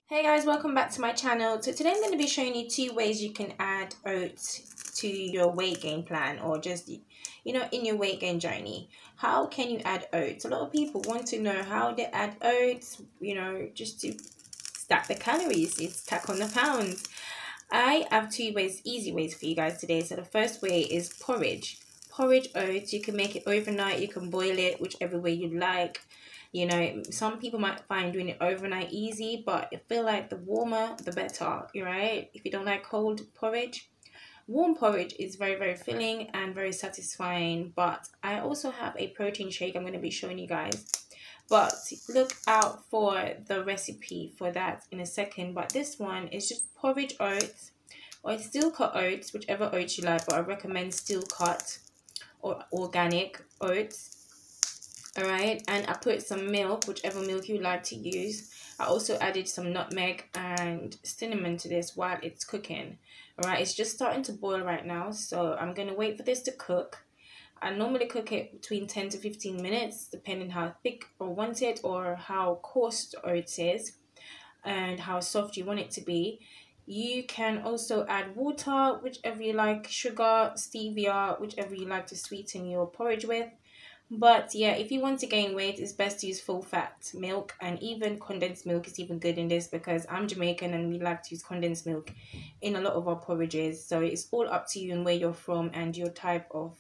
Hey guys, welcome back to my channel. So today I'm going to be showing you 2 ways you can add oats to your weight gain plan, or just in your weight gain journey. How can you add oats? A lot of people want to know how they add oats, just to stack the calories, stack on the pounds. I have 2 ways, easy ways for you guys today. So the first way is porridge oats. You can make it overnight, you can boil it whichever way you like. Some people might find doing it overnight easy, but I feel like the warmer the better, right? If you don't like cold porridge, warm porridge is very, very filling and very satisfying. But I also have a protein shake I'm going to be showing you guys, but look out for the recipe for that in a second. But this one is just porridge oats or steel cut oats, whichever oats you like, but I recommend steel cut or organic oats. All right, and I put some milk, whichever milk you like to use. I also added some nutmeg and cinnamon to this while it's cooking. All right, it's just starting to boil right now, so I'm going to wait for this to cook. I normally cook it between 10 to 15 minutes, depending how thick or want it, or how coarse the oats is and how soft you want it to be. You can also add water, whichever you like, sugar, stevia, whichever you like to sweeten your porridge with. But yeah, if you want to gain weight, it's best to use full fat milk, and even condensed milk is even good in this, because I'm Jamaican and we like to use condensed milk in a lot of our porridges. So it's all up to you and where you're from and your type of,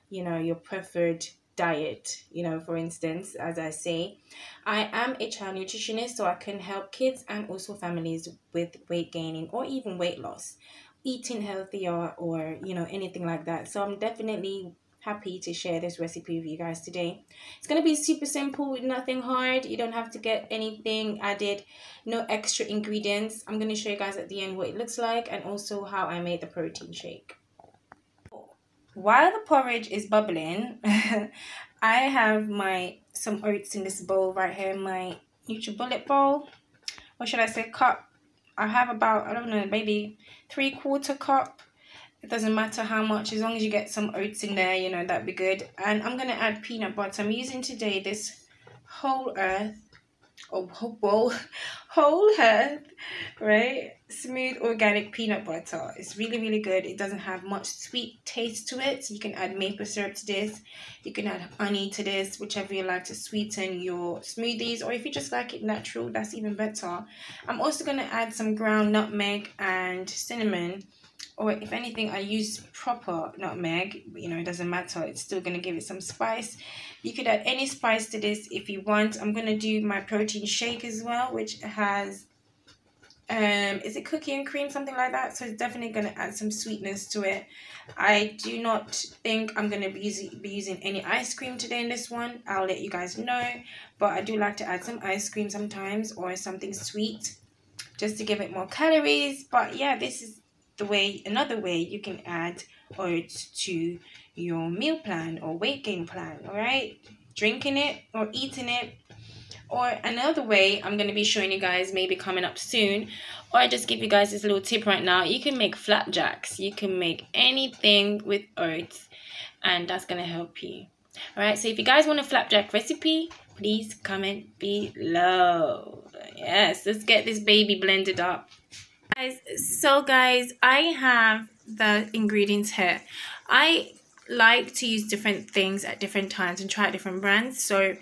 your preferred diet. For instance, as I say, I am a child nutritionist, so I can help kids and also families with weight gaining or even weight loss, eating healthier, or anything like that. So I'm definitely happy to share this recipe with you guys today. It's going to be super simple, with nothing hard. You don't have to get anything added, no extra ingredients. I'm going to show you guys at the end what it looks like and also how I made the protein shake. While the porridge is bubbling, I have some oats in this bowl right here, my NutriBullet bowl, or should I say cup. I have about, I don't know, maybe 3/4 cup. It doesn't matter how much, as long as you get some oats in there, that'd be good. And I'm going to add peanut butter. I'm using today this whole earth, right? Smooth organic peanut butter. It's really, really good. It doesn't have much sweet taste to it. So you can add maple syrup to this. You can add honey to this, whichever you like to sweeten your smoothies. Or if you just like it natural, that's even better. I'm also going to add some ground nutmeg and cinnamon. Or if anything, I use proper nutmeg, it doesn't matter. It's still going to give it some spice. You could add any spice to this if you want. I'm going to do my protein shake as well, which has, is it cookie and cream, something like that? So it's definitely going to add some sweetness to it. I do not think I'm going to be using any ice cream today in this one. I'll let you guys know. But I do like to add some ice cream sometimes, or something sweet, just to give it more calories. But yeah, this is another way you can add oats to your meal plan or weight gain plan. All right, drinking it or eating it. Or another way I'm going to be showing you guys, maybe coming up soon, or I just give you guys this little tip right now. You can make flapjacks. You can make anything with oats, and that's going to help you. All right, so if you guys want a flapjack recipe, please comment below. Yes, let's get this baby blended up. Guys, I have the ingredients here. I like to use different things at different times and try different brands, so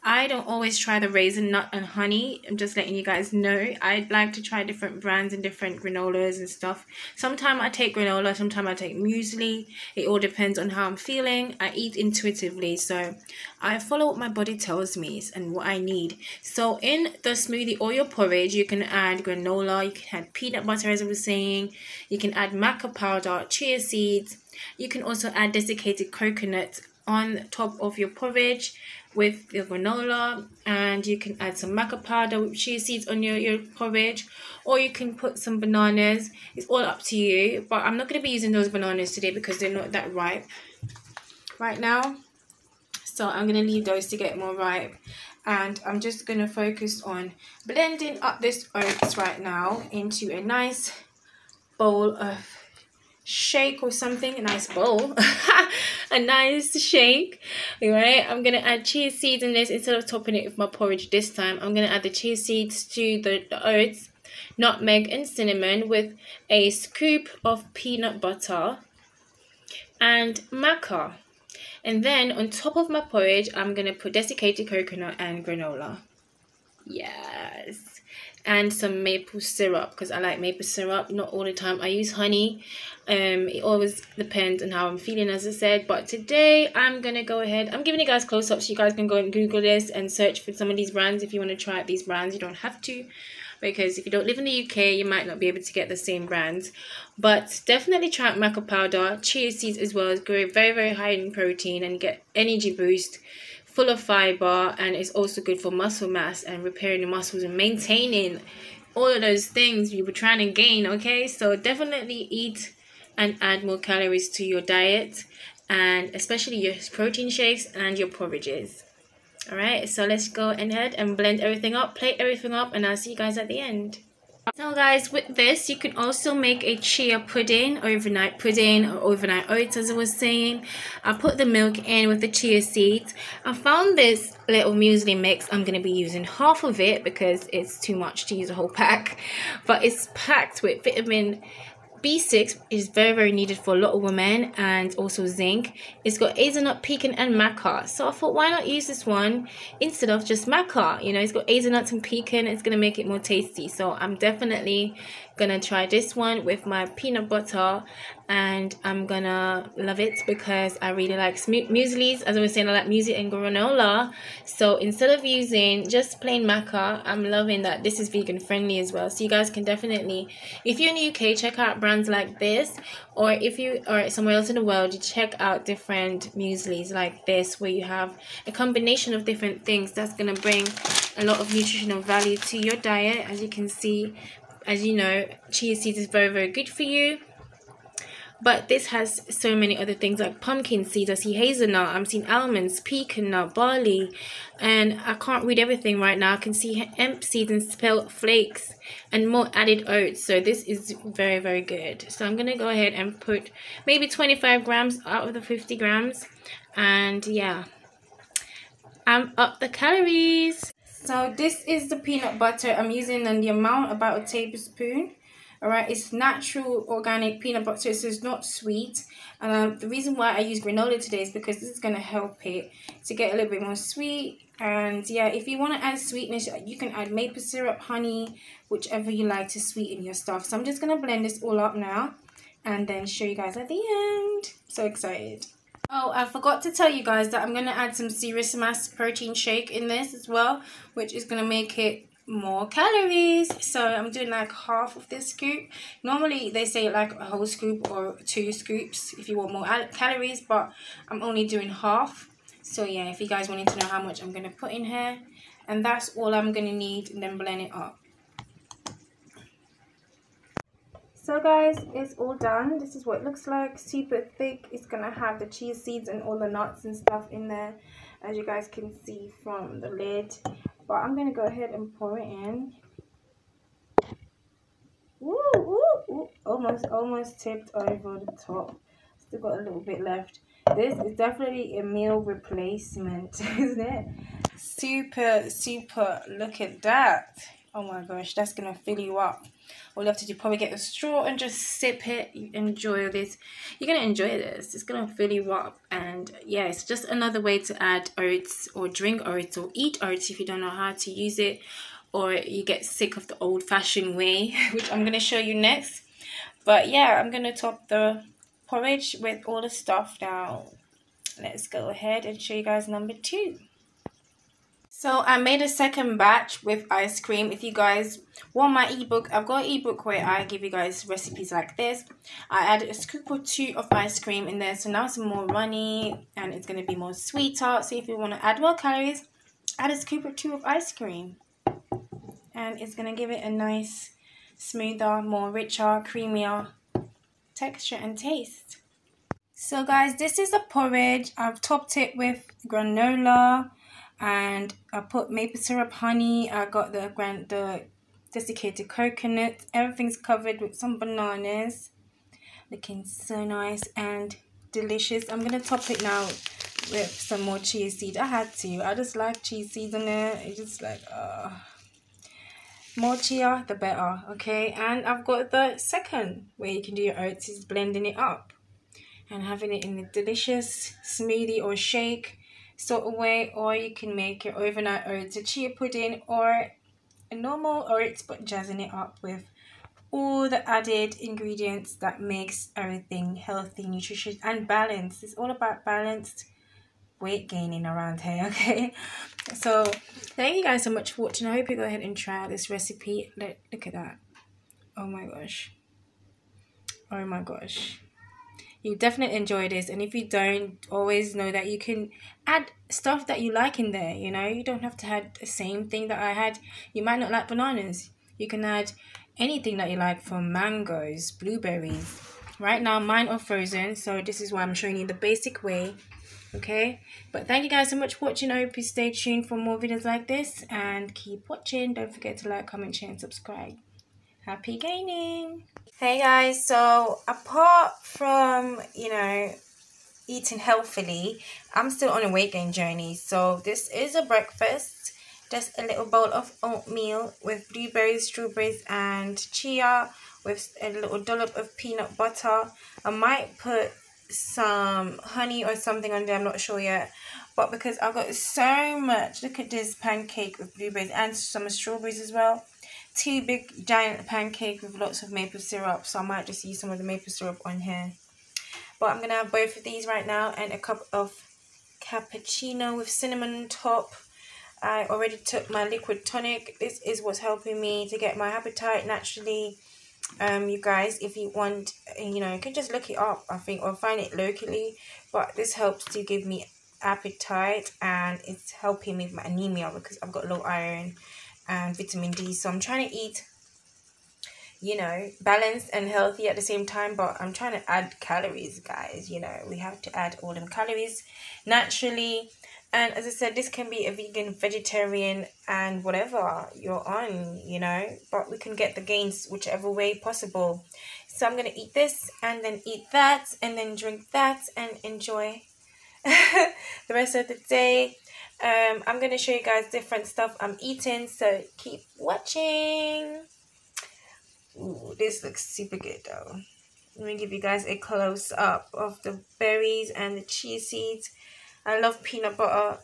I don't always try the raisin nut and honey. I'm just letting you guys know. I like to try different brands and different granolas and stuff. Sometimes I take granola, sometimes I take muesli. It all depends on how I'm feeling. I eat intuitively, so I follow what my body tells me and what I need. So in the smoothie or your porridge, you can add granola, you can add peanut butter, as I was saying. You can add maca powder, chia seeds. You can also add desiccated coconut on top of your porridge with your granola, and you can add some maca powder with chia seeds on your porridge, or you can put some bananas. It's all up to you, but I'm not going to be using those bananas today because they're not that ripe right now, so I'm going to leave those to get more ripe. And I'm just going to focus on blending up this oats right now into a nice bowl of shake or something, a nice bowl, a nice shake. All right, I'm gonna add chia seeds in this instead of topping it with my porridge this time. I'm gonna add the chia seeds to the oats, nutmeg and cinnamon with a scoop of peanut butter and maca. And then on top of my porridge, I'm going to put desiccated coconut and granola. Yes. And some maple syrup, because I like maple syrup. Not all the time. I use honey. It always depends on how I'm feeling, as I said. But today I'm going to go ahead. I'm giving you guys close-ups. You guys can go and Google this and search for some of these brands. If you want to try out these brands, you don't have to, because if you don't live in the UK, you might not be able to get the same brands. But definitely try out maca powder. Chia seeds as well is great. Very, very high in protein and get energy boost. Full of fiber, and it's also good for muscle mass and repairing the muscles and maintaining all of those things you were trying to gain. Okay, so definitely eat and add more calories to your diet, and especially your protein shakes and your porridges. All right, so let's go ahead and blend everything up, plate everything up, and I'll see you guys at the end. So guys, with this you can also make a chia pudding, overnight pudding, or overnight oats, as I was saying. I put the milk in with the chia seeds. I found this little muesli mix. I'm going to be using half of it because it's too much to use a whole pack, but it's packed with vitamin B6 is very, very needed for a lot of women, and also zinc. It's got hazelnut, pecan and maca, so I thought, why not use this one instead of just maca? You know, it's got hazelnuts and pecan. It's gonna make it more tasty, so I'm definitely gonna try this one with my peanut butter, and I'm gonna love it because I really like mueslis. As I was saying, I like muesli and granola. So instead of using just plain maca, I'm loving that this is vegan friendly as well. So you guys can definitely, if you're in the UK, check out brands like this, or if you are somewhere else in the world, you check out different mueslis like this, where you have a combination of different things that's gonna bring a lot of nutritional value to your diet. As you can see, as you know, chia seeds is very, very good for you. But this has so many other things like pumpkin seeds. I see hazelnut, I'm seeing almonds, pecan nut, barley, and I can't read everything right now. I can see hemp seeds and spelt flakes and more added oats. So this is very, very good. So I'm going to go ahead and put maybe 25 grams out of the 50 grams. And yeah, I'm up the calories. So this is the peanut butter I'm using, and the amount about a tablespoon. Alright, it's natural organic peanut butter, so it's not sweet. The reason why I use granola today is because this is going to help it to get a little bit more sweet. And yeah, if you want to add sweetness, you can add maple syrup, honey, whichever you like to sweeten your stuff. So I'm just going to blend this all up now and then show you guys at the end. So excited. Oh, I forgot to tell you guys that I'm going to add some serious mass protein shake in this as well, which is going to make it more calories. So I'm doing like half of this scoop. Normally they say like a whole scoop or 2 scoops if you want more calories, but I'm only doing half. So yeah, if you guys wanted to know how much I'm going to put in here, and that's all I'm going to need, and then blend it up. So guys, it's all done. This is what it looks like. Super thick. It's gonna have the chia seeds and all the nuts and stuff in there, as you guys can see from the lid. But I'm gonna go ahead and pour it in. Woo, woo, woo. Almost tipped over the top. Still got a little bit left. This is definitely a meal replacement, isn't it? Super, super. Look at that. Oh my gosh, that's gonna fill you up. All you have to do, probably get a straw and just sip it. Enjoy this. You're gonna enjoy this. It's gonna fill you up. And yeah, it's just another way to add oats or drink oats or eat oats if you don't know how to use it, or you get sick of the old-fashioned way, which I'm gonna show you next. But yeah, I'm gonna top the porridge with all the stuff now. Let's go ahead and show you guys number 2. So I made a second batch with ice cream. If you guys want my ebook, I've got an ebook where I give you guys recipes like this. I added a scoop or 2 of ice cream in there, so now it's more runny and it's going to be more sweeter. So if you want to add more calories, add a scoop or 2 of ice cream, and it's going to give it a nice, smoother, more richer, creamier texture and taste. So guys, this is a porridge. I've topped it with granola, and I put maple syrup, honey. I got the desiccated coconut. Everything's covered with some bananas. Looking so nice and delicious. I'm gonna top it now with some more chia seeds. I had to. I just like chia seeds in there. It's just like More chia, the better, okay? And I've got the second way you can do your oats is blending it up and having it in a delicious smoothie or shake sort of way, or you can make your overnight oats a chia pudding or a normal oats but jazzing it up with all the added ingredients that makes everything healthy, nutritious and balanced. It's all about balanced weight gaining around here, okay? So thank you guys so much for watching. I hope you go ahead and try out this recipe. Look at that. Oh my gosh. Oh my gosh. You definitely enjoy this, and if you don't, always know that you can add stuff that you like in there. You know, you don't have to have the same thing that I had. You might not like bananas. You can add anything that you like, from mangoes, blueberries. Right now mine are frozen, so this is why I'm showing you the basic way, okay? But thank you guys so much for watching. I hope you stay tuned for more videos like this, and keep watching. Don't forget to like, comment, share and subscribe. Happy gaining. Hey guys, so apart from, you know, eating healthily, I'm still on a weight gain journey. So this is a breakfast. Just a little bowl of oatmeal with blueberries, strawberries and chia, with a little dollop of peanut butter. I might put some honey or something on there, I'm not sure yet. But because I've got so much, look at this pancake with blueberries and some strawberries as well. 2 big giant pancake with lots of maple syrup, so I might just use some of the maple syrup on here. But I'm gonna have both of these right now, and a cup of cappuccino with cinnamon on top. I already took my liquid tonic. This is what's helping me to get my appetite naturally. You guys, if you want, you know, you can just look it up, I think, or find it locally. But this helps to give me appetite, and it's helping me with my anemia because I've got low iron and vitamin D. So I'm trying to eat, you know, balanced and healthy at the same time, but I'm trying to add calories, guys. You know, we have to add all them calories naturally. And as I said, this can be a vegan, vegetarian and whatever you're on, you know, but we can get the gains whichever way possible. So I'm going to eat this and then eat that and then drink that and enjoy the rest of the day. I'm going to show you guys different stuff I'm eating, so keep watching. Ooh, this looks super good though. Let me give you guys a close up of the berries and the chia seeds. I love peanut butter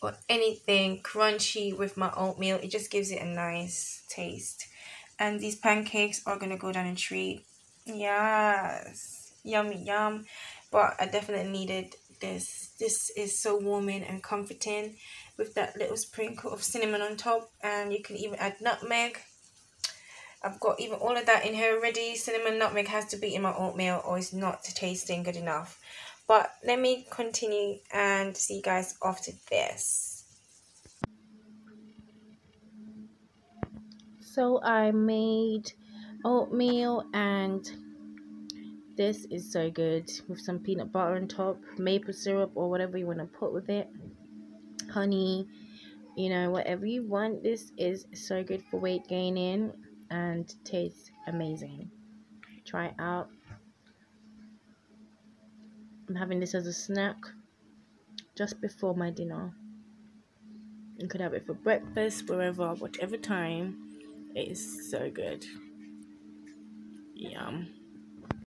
or anything crunchy with my oatmeal. It just gives it a nice taste. And these pancakes are going to go down a treat. Yes. Yummy yum. But I definitely needed this. This is so warming and comforting with that little sprinkle of cinnamon on top. And you can even add nutmeg. I've got even all of that in here already. Cinnamon, nutmeg has to be in my oatmeal or it's not tasting good enough. But let me continue and see you guys after this. So I made oatmeal, and this is so good with some peanut butter on top, maple syrup or whatever you want to put with it, honey, you know, whatever you want. This is so good for weight gaining and tastes amazing. Try it out. I'm having this as a snack just before my dinner. You could have it for breakfast, wherever, whatever time. It is so good. Yum.